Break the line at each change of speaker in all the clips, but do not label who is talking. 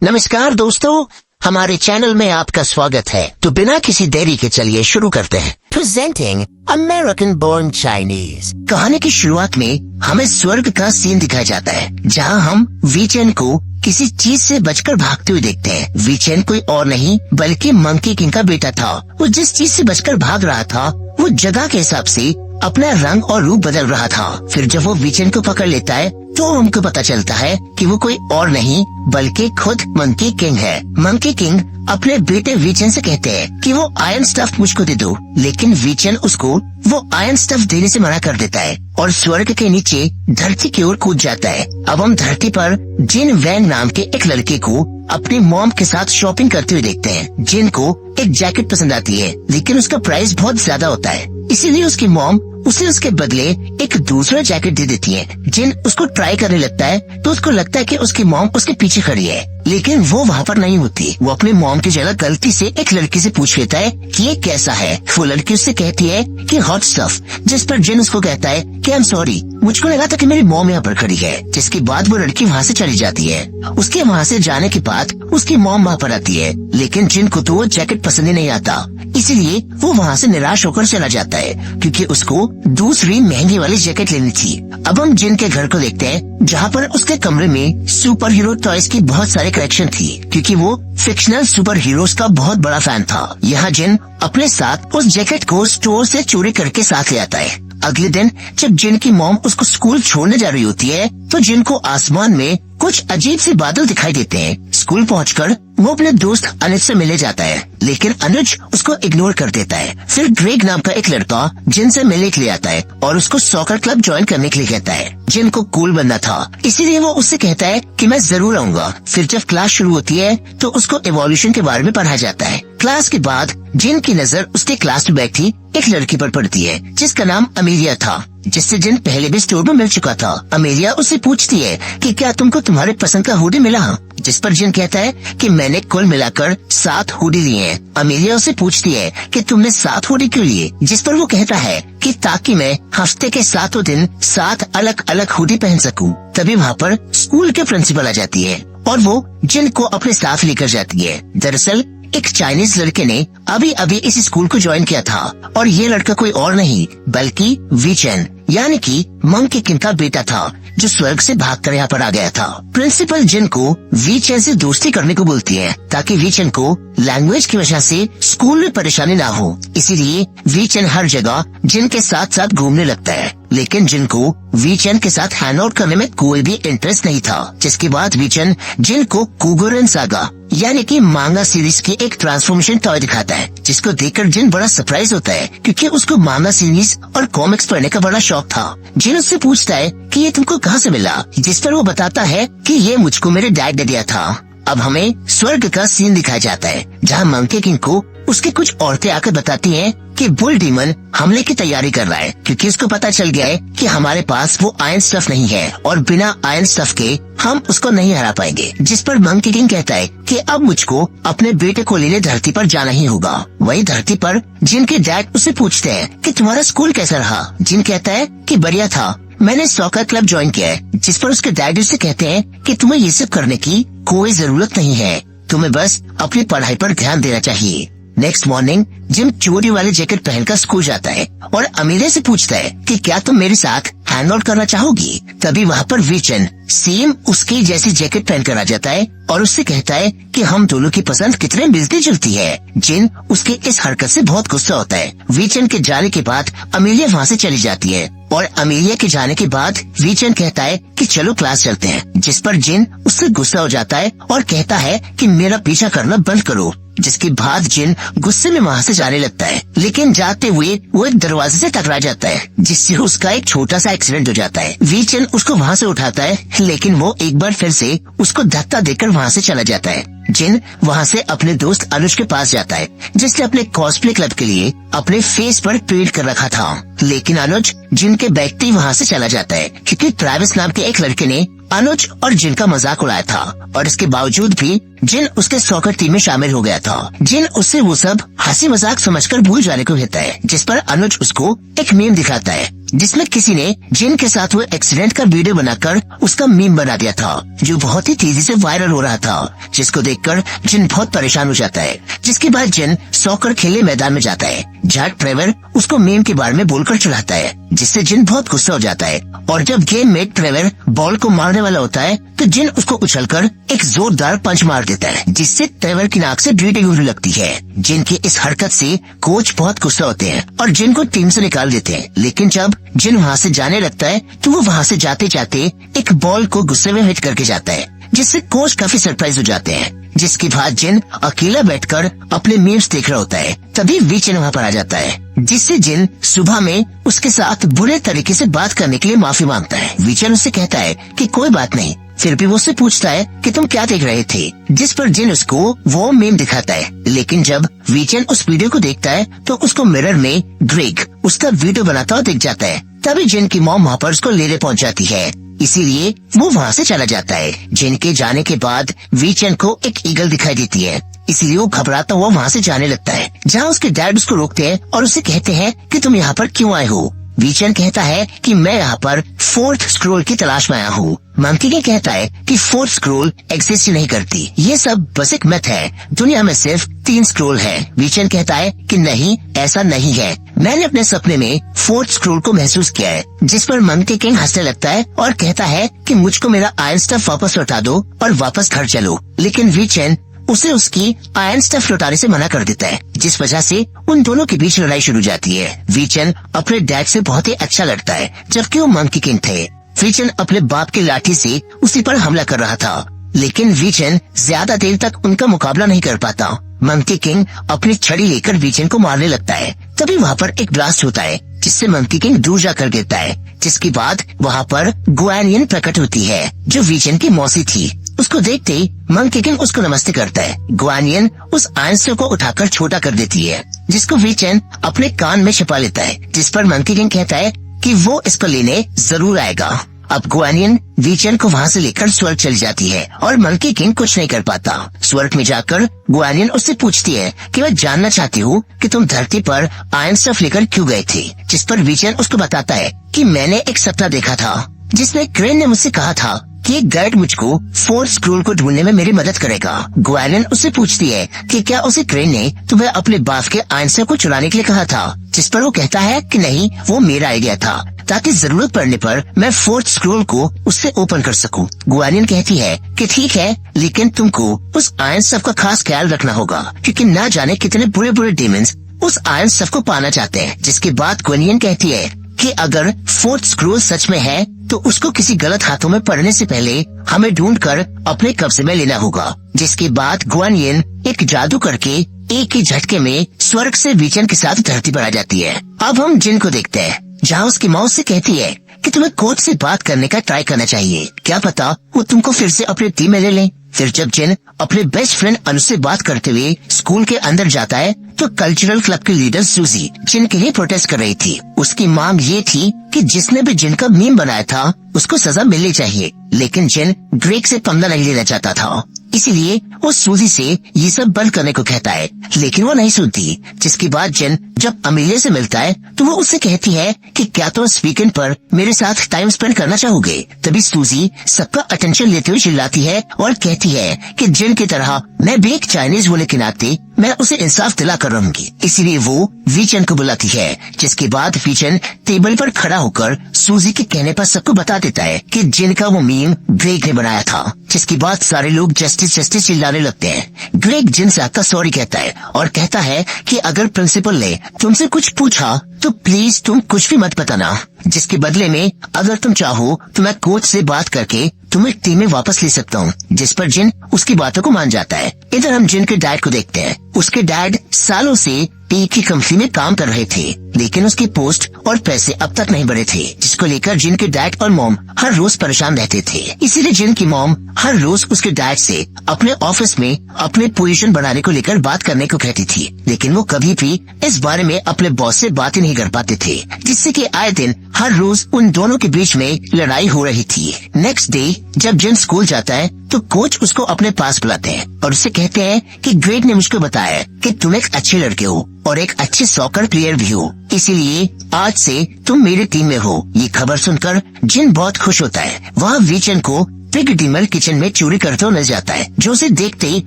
नमस्कार दोस्तों, हमारे चैनल में आपका स्वागत है। तो बिना किसी देरी के चलिए शुरू करते हैं। Presenting American Born Chinese. कहानी की शुरुआत में हमें स्वर्ग का सीन दिखाया जाता है, जहां हम वीचेन को किसी चीज से बचकर भागते हुए देखते हैं। वीचेन कोई और नहीं बल्कि मंकी किंग का बेटा था। वो जिस चीज से बचकर भाग रहा था वो जगह के हिसाब से अपना रंग और रूप बदल रहा था। फिर जब वो वीचेन को पकड़ लेता है तो हमको पता चलता है कि वो कोई और नहीं बल्कि खुद मंकी किंग है। मंकी किंग अपने बेटे वीचेन से कहते हैं कि वो आयरन स्टफ मुझको दे दो, लेकिन वीचेन उसको वो आयरन स्टफ देने से मना कर देता है और स्वर्ग के नीचे धरती की ओर कूद जाता है। अब हम धरती पर जिन वैंग नाम के एक लड़के को अपनी मॉम के साथ शॉपिंग करते हुए देखते हैं। जिन को एक जैकेट पसंद आती है, लेकिन उसका प्राइस बहुत ज्यादा होता है, इसीलिए उसकी मॉम उसे उसके बदले एक दूसरा जैकेट दे देती है। जिन उसको ट्राई करने लगता है तो उसको लगता है कि उसकी मॉम उसके पीछे खड़ी है, लेकिन वो वहाँ पर नहीं होती। वो अपने मॉम की जगह गलती से एक लड़की से पूछ लेता है कि ये कैसा है। वो लड़की उससे कहती है कि हॉट स्टफ, जिस पर जिन उसको कहता है कि आई एम सॉरी, मुझको लगा था कि मेरी मॉम यहाँ पर खड़ी है। जिसके बाद वो लड़की वहाँ से चली जाती है। उसके वहाँ से जाने के बाद उसकी मॉम वहाँ पर आती है, लेकिन जिन को तो वो जैकेट पसंद ही नहीं आता, इसीलिए वो वहाँ से निराश होकर चला जाता है, क्योंकि उसको दूसरी महंगी वाली जैकेट लेनी थी। अब हम जिन के घर को देखते हैं, जहाँ पर उसके कमरे में सुपर हीरो टॉयज की बहुत सारे कलेक्शन थी, क्योंकि वो फिक्शनल सुपर हीरोज का बहुत बड़ा फैन था। यहाँ जिन अपने साथ उस जैकेट को स्टोर से चोरी करके साथ ले आता है। अगले दिन जब जिन की मॉम उसको स्कूल छोड़ने जा रही होती है तो जिन को आसमान में कुछ अजीब से बादल दिखाई देते हैं। स्कूल पहुंचकर वो अपने दोस्त अनुज से मिलने जाता है, लेकिन अनुज उसको इग्नोर कर देता है। फिर ग्रेग नाम का एक लड़का जिन से मिलने के लिए आता है और उसको सॉकर क्लब ज्वाइन करने के लिए कहता है। जिन को कूल बनना था, इसीलिए वो उससे कहता है कि मैं जरूर आऊंगा। फिर जब क्लास शुरू होती है तो उसको इवोल्यूशन के बारे में पढ़ाया जाता है। क्लास के बाद जिन की नजर उसके क्लास में बैठी एक लड़की पर पड़ती है, जिसका नाम अमेलिया था, जिससे जिन पहले भी स्टोर में मिल चुका था। अमेलिया उससे पूछती है कि क्या तुमको तुम्हारे पसंद का हुडी मिला, जिस पर जिन कहता है कि मैंने कुल मिलाकर 7 हुडी लिए हैं। अमेलिया उससे पूछती है कि तुमने 7 हुडी क्यों लिए, जिस पर वो कहता है कि ताकि मैं हफ्ते के 7 दिन 7 अलग अलग हुडी पहन सकूं। तभी वहाँ पर स्कूल के प्रिंसिपल आ जाती है और वो जिन को अपने साथ लेकर जाती है। दरअसल एक चाइनीज लड़के ने अभी अभी इस स्कूल को ज्वाइन किया था और ये लड़का कोई और नहीं बल्कि वीचेन यानी कि मंकी किंग का बेटा था, जो स्वर्ग से भागकर यहाँ पर आ गया था। प्रिंसिपल जिन को वीचेन से दोस्ती करने को बोलती है ताकि वीचेन को लैंग्वेज की वजह से स्कूल में परेशानी ना हो। इसीलिए वीचेन हर जगह जिन के साथ साथ घूमने लगता है, लेकिन जिन को वीचेन के साथ हैंग आउट करने में कोई भी इंटरेस्ट नहीं था। जिसके बाद वीचेन जिन को कुगुरन सागा यानी कि मांगा सीरीज की एक ट्रांसफॉर्मेशन टॉय दिखाता है, जिसको देखकर जिन बड़ा सरप्राइज होता है, क्योंकि उसको मांगा सीरीज और कॉमिक्स पढ़ने का बड़ा शौक था। जिन उससे पूछता है कि ये तुमको कहाँ से मिला, जिस पर वो बताता है कि ये मुझको मेरे डैड ने दिया था। अब हमें स्वर्ग का सीन दिखाया जाता है, जहाँ मंकी किंग को उसके कुछ औरतें आकर बताती हैं कि बुल डीमन हमले की तैयारी कर रहा है, क्योंकि उसको पता चल गया है कि हमारे पास वो आयरन स्टफ नहीं है और बिना आयरन स्टफ के हम उसको नहीं हरा पाएंगे। जिस पर मंकी किंग कहता है कि अब मुझको अपने बेटे को लेने धरती पर जाना ही होगा। वही धरती पर जिन के डैड उससे पूछते हैं कि तुम्हारा स्कूल कैसा रहा। जिन कहता है कि बढ़िया था, मैंने सॉकर क्लब ज्वाइन किया है। जिस पर उसके डैड उससे कहते हैं कि तुम्हें ये सब करने की कोई जरूरत नहीं है, तुम्हें बस अपनी पढ़ाई पर ध्यान देना चाहिए। नेक्स्ट मॉर्निंग जिम चोरी वाले जैकेट पहनकर स्कूल जाता है और अमेलिया से पूछता है कि क्या तुम मेरे साथ हैंग आउट करना चाहोगी। तभी वहाँ पर वीचेन सेम उसकी जैसी जैकेट पहनकर आ जाता है और उससे कहता है कि हम दोनों की पसंद कितने मिलती जुलती है। जिन उसके इस हरकत से बहुत गुस्सा होता है। वीचेन के जाने के बाद अमेलिया वहाँ से चली जाती है और अमेलिया के जाने के बाद वीचेन कहता है कि चलो क्लास चलते हैं, जिस पर जिन उससे गुस्सा हो जाता है और कहता है कि मेरा पीछा करना बंद करो। जिसके बाद जिन गुस्से में वहाँ से जाने लगता है, लेकिन जाते हुए वो एक दरवाजे से टकरा जाता है, जिससे उसका एक छोटा सा एक्सीडेंट हो जाता है। वीचेन उसको वहाँ से उठाता है, लेकिन वो एक बार फिर से उसको धक्का देकर वहाँ से चला जाता है। जिन वहाँ से अपने दोस्त अनुज के पास जाता है, जिसने अपने कॉस्प्ले क्लब के लिए अपने फेस पर पेंट कर रखा था, लेकिन अनुज जिन के बैठते ही वहाँ से चला जाता है, क्योंकि ट्रेविस नाम के एक लड़के ने अनुज और जिन का मजाक उड़ाया था और इसके बावजूद भी जिन उसके सॉकर टीम में शामिल हो गया था। जिन उससे वो सब हंसी मजाक समझकर भूल जाने को कहता है, जिस पर अनुज उसको एक मीम दिखाता है, जिसमें किसी ने जिन के साथ हुए एक्सीडेंट का वीडियो बनाकर उसका मीम बना दिया था, जो बहुत ही तेजी से वायरल हो रहा था, जिसको देखकर जिन बहुत परेशान हो जाता है। जिसके बाद जिन सॉकर खेलने मैदान में जाता है, जहाँ ट्रेवर उसको मीम के बारे में बोलकर चिढ़ाता है, जिससे जिन बहुत गुस्सा हो जाता है। और जब गेम में ट्रेवर बॉल को मारने वाला होता है तो जिन उसको उछलकर एक जोरदार पंच मार देता है, जिससे ट्रेवर की नाक से ब्लीडिंग होने लगती है। जिन की इस हरकत से कोच बहुत गुस्सा होते हैं और जिन को टीम से निकाल देते हैं। लेकिन जब जिन वहाँ से जाने लगता है तो वो वहाँ से जाते जाते एक बॉल को गुस्से में हिट करके जाता है, जिससे कोच काफी सरप्राइज हो जाते हैं। जिसके बाद जिन अकेला बैठकर अपने मीम्स देख रहा होता है, तभी वीचन वहाँ पर आ जाता है, जिससे जिन सुबह में उसके साथ बुरे तरीके से बात करने के लिए माफी मांगता है। वीचन उससे कहता है कि कोई बात नहीं, फिर भी वो उससे पूछता है कि तुम क्या देख रहे थे, जिस पर जिन उसको वो मीम दिखाता है। लेकिन जब वीचन उस वीडियो को देखता है तो उसको मिरर में ग्रेग उसका वीडियो बनाता हुआ दिख जाता है। तभी जिन की मॉम वहाँ पर उसको लेने पहुँच जाती है, इसीलिए वो वहाँ से चला जाता है। जिन के जाने के बाद वीचन को एक ईगल दिखाई देती है, इसलिए वो घबराता हुआ वहाँ से जाने लगता है, जहाँ उसके डैड उसको रोकते हैं और उसे कहते हैं कि तुम यहाँ पर क्यों आए हो। वीचन कहता है कि मैं यहाँ पर फोर्थ स्क्रोल की तलाश में आया हूँ। मंकी के कहता है कि फोर्थ स्क्रोल एग्जिस्ट नहीं करती, ये सब बस एक मिथ है, दुनिया में सिर्फ 3 स्क्रोल है। वीचन कहता है कि नहीं, ऐसा नहीं है, मैंने अपने सपने में फोर्थ स्क्रोल को महसूस किया है। जिस पर मंकी किंग हंसने लगता है और कहता है कि मुझको मेरा आयरन स्टफ वापस लौटा दो और वापस घर चलो। लेकिन वीचन उसे उसकी आयरन स्टफ लौटाने से मना कर देता है, जिस वजह से उन दोनों के बीच लड़ाई शुरू हो जाती है। वीचन अपने डैड से बहुत ही अच्छा लड़ता है, जबकि वो मंकी किंग थे। वीचन अपने बाप की लाठी से उसी पर हमला कर रहा था, लेकिन वीचन ज्यादा देर तक उनका मुकाबला नहीं कर पाता। मंकी किंग अपनी छड़ी लेकर वीचन को मारने लगता है। तभी वहाँ पर एक ब्लास्ट होता है, जिससे मंकी किंग दूर जाकर गिरता है। जिसके बाद वहाँ पर गुआनियन प्रकट होती है, जो वीचन की मौसी थी। उसको देखते ही मंकी किंग उसको नमस्ते करता है। गुआनियन उस आंसू को उठाकर छोटा कर देती है, जिसको वीचन अपने कान में छिपा लेता है, जिस पर मंकी किंग कहता है कि वो इसको लेने जरूर आएगा। अब गुआनियन वीचन को वहाँ से लेकर स्वर्ग चली जाती है और मंकी किंग कुछ नहीं कर पाता। स्वर्ग में जाकर गुआनियन उससे पूछती है कि मैं जानना चाहती हूँ कि तुम धरती पर आयरन स्टफ लेकर क्यों गए थे। जिस पर वीचन उसको बताता है कि मैंने एक सपना देखा था, जिसमें क्रेन ने मुझसे कहा था कि एक गाइड मुझको फोर्थ स्क्रोल को ढूंढने में मेरी मदद करेगा। गुआनियन उससे पूछती है कि क्या उसे क्रेन ने तुम्हें अपने बाप के आयरन स्टफ को चुराने के लिए कहा था। जिस पर वो कहता है कि नहीं, वो मेरा आइडिया था, ताकि जरूरत पड़ने पर मैं फोर्थ स्क्रोल को उससे ओपन कर सकूं। गुआनियन कहती है कि ठीक है, लेकिन तुमको उस आयरन स्टफ का खास ख्याल रखना होगा, क्योंकि ना जाने कितने बुरे बुरे डीमंस उस आयरन स्टफ को पाना चाहते हैं। जिसके बाद गुआनियन कहती है कि अगर फोर्थ स्क्रोल सच में है तो उसको किसी गलत हाथों में पड़ने से पहले हमें ढूंढकर अपने कब्जे में लेना होगा। जिसके बाद गुआनियन एक जादू करके एक ही झटके में स्वर्ग से वीचन के साथ धरती पर आ जाती है। अब हम जिन को देखते हैं, जहाँ उसकी माँ से कहती है कि तुम्हें कोच से बात करने का ट्राई करना चाहिए, क्या पता वो तुमको फिर से अपनी टीम में ले लें। फिर जब जिन अपने बेस्ट फ्रेंड अनु से बात करते हुए स्कूल के अंदर जाता है तो कल्चरल क्लब की लीडर सूजी जिन के लिए प्रोटेस्ट कर रही थी। उसकी मांग ये थी कि जिसने भी जिन का मीम बनाया था उसको सजा मिलनी चाहिए, लेकिन जिन ग्रेग से पंगा नहीं लेना चाहता था, इसीलिए वो सूजी से ये सब बंद करने को कहता है, लेकिन वो नहीं सुनती। जिसके बाद जिन जब अमीलिया से मिलता है तो वो उससे कहती है कि क्या तुम इस वीकेंड पर मेरे साथ टाइम स्पेंड करना चाहोगे। तभी सूजी सबका अटेंशन लेते हुए चिल्लाती है और कहती है कि जिन की तरह मैं भी एक चाइनीज होने के नाते मैं उसे इंसाफ दिला कर रहूंगी। इसीलिए वो वीचन को बुलाती है। जिसके बाद वीचन टेबल पर खड़ा होकर सूजी के कहने पर सबको बता देता है कि जिन का वो मीम ग्रेग ने बनाया था। जिसके बाद सारे लोग जस्टिस जस्टिस चिल्लाने लगते हैं। ग्रेग जिन से आकर सॉरी कहता है और कहता है कि अगर प्रिंसिपल ने तुमसे कुछ पूछा तो प्लीज तुम कुछ भी मत बताना। जिसके बदले में अगर तुम चाहो तो मैं कोच से बात करके तुम्हें टीम में वापस ले सकता हूँ। जिस पर जिन उसकी बातों को मान जाता है। इधर हम जिन के डैड को देखते हैं। उसके डैड सालों से एक ही कंपनी में काम कर रहे थे, लेकिन उसकी पोस्ट और पैसे अब तक नहीं बढ़े थे, जिसको लेकर जिन के डैड और मॉम हर रोज परेशान रहते थे। इसीलिए जिन की मॉम हर रोज उसके डैड से अपने ऑफिस में अपने पोजीशन बढ़ाने को लेकर बात करने को कहती थी, लेकिन वो कभी भी इस बारे में अपने बॉस से बात ही नहीं कर पाते थे, जिससे कि आए दिन हर रोज उन दोनों के बीच में लड़ाई हो रही थी। नेक्स्ट डे जब जिन स्कूल जाता है तो कोच उसको अपने पास बुलाते हैं और उससे कहते हैं कि ग्रेग ने मुझको बताया कि तुम एक अच्छे लड़के हो और एक अच्छे सॉकर प्लेयर भी हो, इसीलिए आज से तुम मेरी टीम में हो। ये खबर सुनकर जिन बहुत खुश होता है। वह वीचन को पिग डीमन किचन में चोरी करते हुए नजर जाता है, जो उसे देखते ही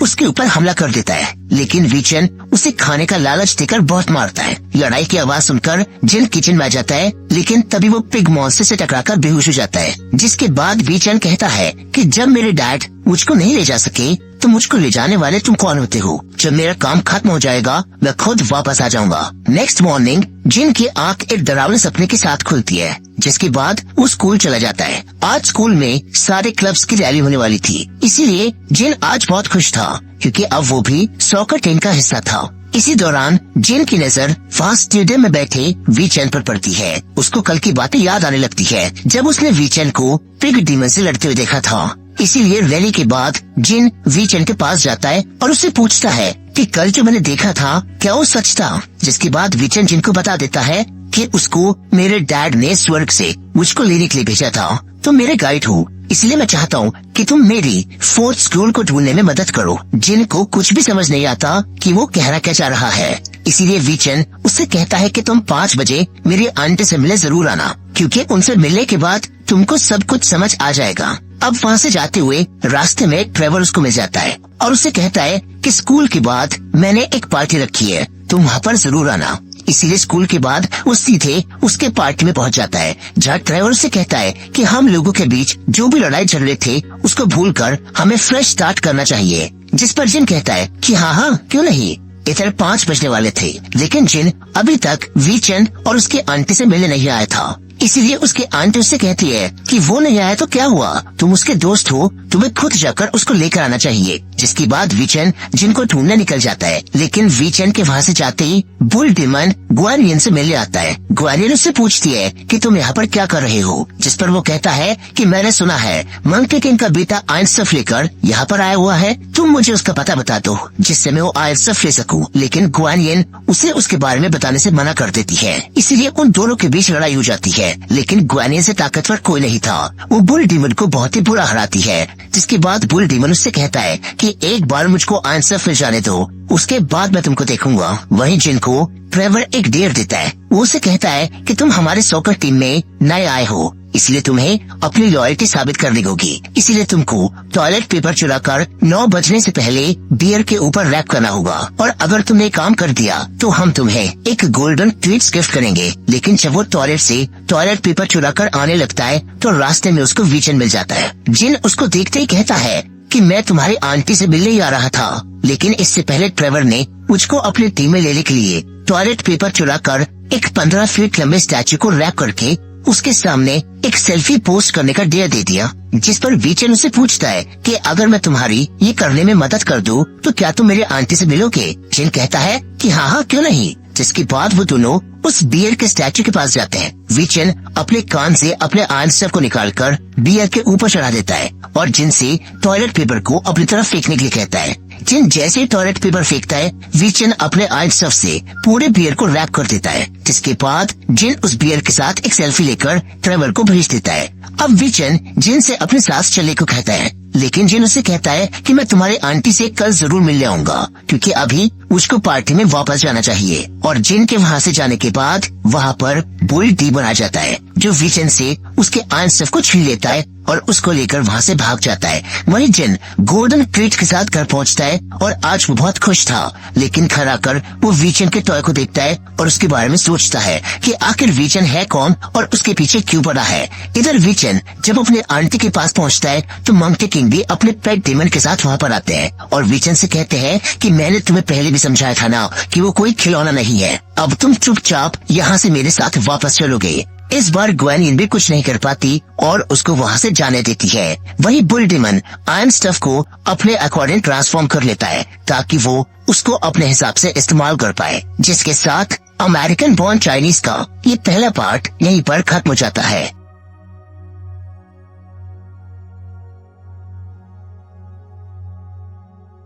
उसके ऊपर हमला कर देता है। लेकिन वीचन उसे खाने का लालच देकर बहुत मारता है। लड़ाई की आवाज सुनकर जिन किचन में आ जाता है, लेकिन तभी वो पिग मॉन्स्टर से टकराकर बेहोश हो जाता है। जिसके बाद वीचन कहता है कि जब मेरे डैड मुझको नहीं ले जा सके तो मुझको ले जाने वाले तुम कौन होते हो? जब मेरा काम खत्म हो जाएगा मैं खुद वापस आ जाऊंगा। नेक्स्ट मॉर्निंग जिन की आंख एक डरावने सपने के साथ खुलती है, जिसके बाद वो स्कूल चला जाता है। आज स्कूल में सारे क्लब्स की रैली होने वाली थी, इसीलिए जिन आज बहुत खुश था क्योंकि अब वो भी सॉकर टीम का हिस्सा था। इसी दौरान जिन की नजर फास्ट स्टेडियम में बैठे वीचन पर पड़ती है। उसको कल की बातें याद आने लगती है, जब उसने वीचन को पिग डीमन से लड़ते हुए देखा था। इसीलिए रैली के बाद जिन वीचन के पास जाता है और उससे पूछता है कि कल जो मैंने देखा था क्या वो सच था? जिसके बाद वीचन जिन को बता देता है कि उसको मेरे डैड ने स्वर्ग से मुझको लेने के लिए भेजा था। तुम मेरे गाइड हो, इसलिए मैं चाहता हूँ कि तुम मेरी फोर्थ स्कूल को ढूंढने में मदद करो। जिन को कुछ भी समझ नहीं आता कि वो कहना क्या चाह रहा है, इसीलिए वीचन उससे कहता है कि तुम 5 बजे मेरी आंटी से मिलने जरूर आना, क्योंकि उनसे मिलने के बाद तुमको सब कुछ समझ आ जाएगा। अब वहाँ से जाते हुए रास्ते में ट्रेवर उसको मिल जाता है और उससे कहता है कि स्कूल के बाद मैंने एक पार्टी रखी है, तुम वहाँ पर जरूर आना। इसीलिए स्कूल के बाद वो सीधे उसके पार्टी में पहुँच जाता है, जहाँ ट्रेवर से कहता है कि हम लोगों के बीच जो भी लड़ाई झगड़े थे उसको भूलकर हमें फ्रेश स्टार्ट करना चाहिए। जिस पर जिन कहता है कि हाँ क्यों नहीं। इधर 5 बजने वाले थे, लेकिन जिन अभी तक वीचन और उसके आंटी से मिलने नहीं आया था। इसीलिए उसके आंटी उससे कहती है कि वो नहीं आया तो क्या हुआ, तुम उसके दोस्त हो, तुम्हें खुद जाकर उसको लेकर आना चाहिए। जिसके बाद वीचन जिन को ढूंढने निकल जाता है, लेकिन वीचन के वहाँ से जाते ही बुल डीमन ग्वानियन से मिलने आता है। ग्वानियन उससे पूछती है कि तुम यहाँ पर क्या कर रहे हो? जिस पर वो कहता है कि मैंने सुना है मंकी किंग का बेटा आयरन स्टफ लेकर यहाँ पर आया हुआ है, तुम मुझे उसका पता बता दो जिससे मैं वो आयरन स्टफ ले सकूं। लेकिन ग्वानियन उसे उसके बारे में बताने से मना कर देती है, इसीलिए उन दोनों के बीच लड़ाई हो जाती है। लेकिन ग्वानियन से ताकतवर कोई नहीं था, वो बुल डीमन को बहुत ही बुरा हराती है। जिसके बाद बुल डीमन उससे कहता है कि एक बार मुझको आयरन स्टफ मिल जाने दो, उसके बाद मैं तुमको देखूंगा। वहीं जिनको ट्रेवर एक डेयर देता है, वो उसे कहता है कि तुम हमारे सॉकर टीम में नए आए हो, इसलिए तुम्हें अपनी लॉयल्टी साबित करनी होगी। इसीलिए तुमको टॉयलेट पेपर चुराकर 9 बजने से पहले बियर के ऊपर रैप करना होगा, और अगर तुमने काम कर दिया तो हम तुम्हें एक गोल्डन ट्वीट्स गिफ्ट करेंगे। लेकिन जब वो टॉयलेट से टॉयलेट पेपर चुराकर आने लगता है तो रास्ते में उसको वीचन मिल जाता है। जिन उसको देखते ही कहता है कि मैं तुम्हारी आंटी से मिलने ही आ रहा था, लेकिन इससे पहले ट्रेवर ने मुझको अपनी टीम में लेने के लिए टॉयलेट पेपर चुराकर एक 15 फीट लंबे स्टैचू को रैप करके उसके सामने एक सेल्फी पोस्ट करने का डेयर दे दिया। जिस पर वीचन उसे पूछता है कि अगर मैं तुम्हारी ये करने में मदद कर दूं तो क्या तुम मेरे आंटी से मिलोगे? जिन कहता है कि हाँ क्यों नहीं। जिसके बाद वो दोनों उस बियर के स्टैचू के पास जाते हैं। वीचन अपने कान से अपने आयरन स्टफ को निकालकर बियर के ऊपर चढ़ा देता है और जिन से टॉयलेट पेपर को अपनी तरफ फेंकने के लिए कहता है। जिन जैसे ही टॉयलेट पेपर फेंकता है, वीचन अपने आयरन स्टफ से पूरे बियर को रैप कर देता है। जिसके बाद जिन उस बियर के साथ एक सेल्फी लेकर ट्रेवर को भेज देता है। अब वीचन जिन से अपने साथ चलने को कहता है, लेकिन जिन उसे कहता है कि मैं तुम्हारी आंटी से कल जरूर मिलने आऊंगा, क्योंकि अभी मुझको पार्टी में वापस जाना चाहिए। और जिन के वहाँ से जाने के बाद वहाँ पर बुल डीमन आ जाता है, जो वीचन से उसके आयरन स्टफ को छीन लेता है और उसको लेकर वहाँ से भाग जाता है। वहीं जिन गोल्डन ट्रीट के साथ घर पहुँचता है और आज वो बहुत खुश था, लेकिन घर आकर वो वीचन के टॉय को देखता है और उसके बारे में सोचता है कि आखिर वीचन है कौन और उसके पीछे क्यों पड़ा है। इधर वीचन जब अपने आंटी के पास पहुँचता है तो मंकी किंग भी अपने पेट डीमन के साथ वहाँ पर आते हैं और वीचन से कहते हैं कि मैंने तुम्हें पहले भी समझाया था ना कि वो कोई खिलौना नहीं है, अब तुम चुपचाप यहाँ से मेरे साथ वापस चलोगे। इस बार ग्वेनियन भी कुछ नहीं कर पाती और उसको वहाँ से जाने देती है। वही बुल डीमन आयरन स्टफ को अपने अकॉर्डिंग ट्रांसफॉर्म कर लेता है ताकि वो उसको अपने हिसाब से इस्तेमाल कर पाए। जिसके साथ अमेरिकन बॉर्न चाइनीज का ये पहला पार्ट यहीं पर खत्म हो जाता है।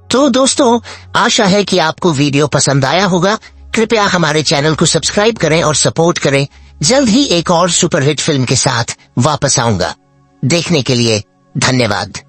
तो दोस्तों, आशा है कि आपको वीडियो पसंद आया होगा। कृपया हमारे चैनल को सब्सक्राइब करें और सपोर्ट करें। जल्द ही एक और सुपरहिट फिल्म के साथ वापस आऊंगा। देखने के लिए धन्यवाद।